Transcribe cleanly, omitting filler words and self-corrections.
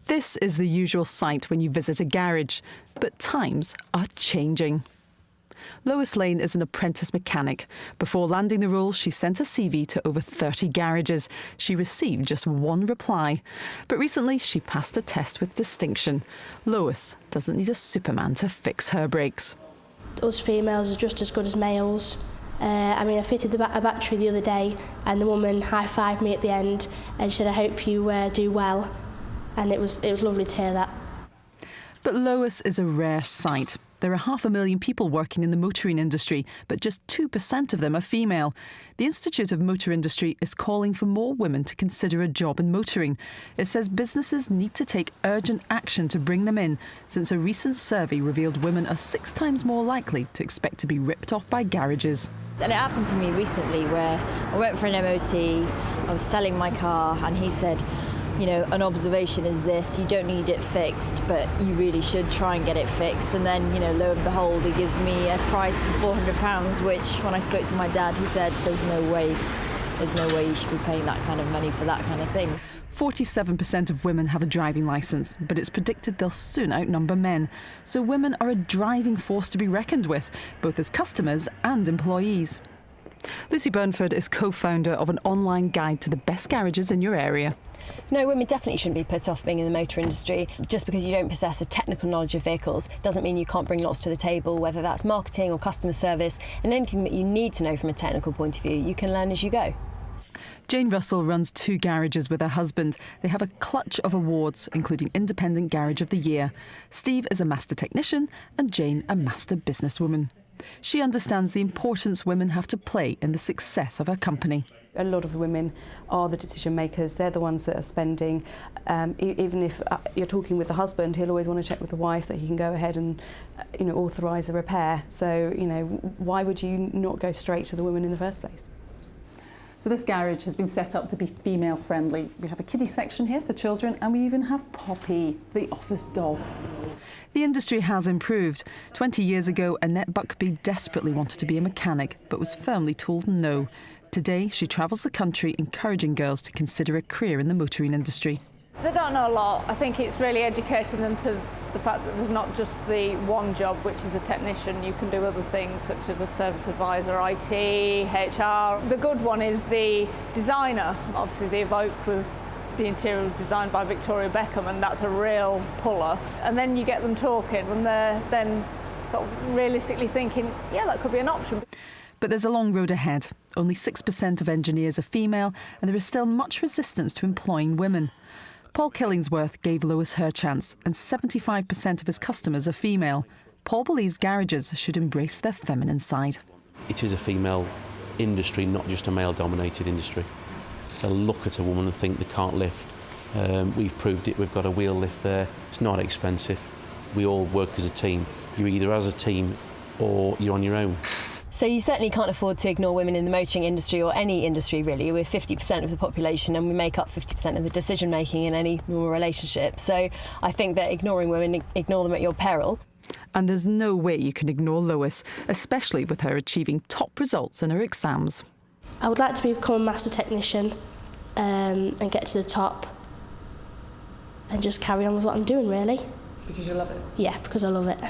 This is the usual sight when you visit a garage, but times are changing. Lois Lane is an apprentice mechanic. Before landing the role, she sent her CV to over 30 garages. She received just one reply. But recently, she passed a test with distinction. Lois doesn't need a Superman to fix her brakes. Us females are just as good as males. I fitted a battery the other day and the woman high-fived me at the end and she said, "I hope you do well." And it was lovely to hear that. But Lois is a rare sight. There are 500,000 people working in the motoring industry, but just 2% of them are female. The Institute of Motor Industry is calling for more women to consider a job in motoring. It says businesses need to take urgent action to bring them in, since a recent survey revealed women are 6 times more likely to expect to be ripped off by garages. And it happened to me recently where I went for an MOT, I was selling my car, and he said, you know, an observation is this: you don't need it fixed, but you really should try and get it fixed. And then, you know, lo and behold, he gives me a price for £400, which when I spoke to my dad, he said, there's no way you should be paying that kind of money for that kind of thing. 47% of women have a driving licence, but it's predicted they'll soon outnumber men. So women are a driving force to be reckoned with, both as customers and employees. Lucy Burnford is co-founder of an online guide to the best garages in your area. No, women definitely shouldn't be put off being in the motor industry. Just because you don't possess a technical knowledge of vehicles doesn't mean you can't bring lots to the table, whether that's marketing or customer service, and anything that you need to know from a technical point of view, you can learn as you go. Jane Russell runs 2 garages with her husband. They have a clutch of awards, including Independent Garage of the Year. Steve is a master technician and Jane a master businesswoman. She understands the importance women have to play in the success of her company. A lot of the women are the decision makers. They're the ones that are spending. Even if you're talking with the husband, he'll always want to check with the wife that he can go ahead and, authorise a repair. So, why would you not go straight to the woman in the first place? So this garage has been set up to be female friendly. We have a kiddie section here for children, and we even have Poppy, the office dog. The industry has improved. 20 years ago, Annette Buckby desperately wanted to be a mechanic, but was firmly told no. Today, she travels the country encouraging girls to consider a career in the motoring industry. They don't know a lot. I think it's really educating them to the fact that there's not just the one job, which is a technician. You can do other things such as a service advisor, IT, HR. The good one is the designer. Obviously the the interior was designed by Victoria Beckham, and that's a real puller. And then you get them talking and they're then sort of realistically thinking, yeah, that could be an option. But there's a long road ahead. Only 6% of engineers are female, and there is still much resistance to employing women. Paul Killingsworth gave Lois her chance, and 75% of his customers are female. Paul believes garages should embrace their feminine side. It is a female industry, not just a male-dominated industry. They'll look at a woman and think they can't lift. We've proved it, we've got a wheel lift there. It's not expensive. We all work as a team. You're either as a team or you're on your own. So you certainly can't afford to ignore women in the motoring industry, or any industry really. We're 50% of the population and we make up 50% of the decision making in any normal relationship. So I think that ignoring women, ignore them at your peril. And there's no way you can ignore Lois, especially with her achieving top results in her exams. I would like to become a master technician and get to the top and just carry on with what I'm doing, really. Because you love it? Yeah, because I love it.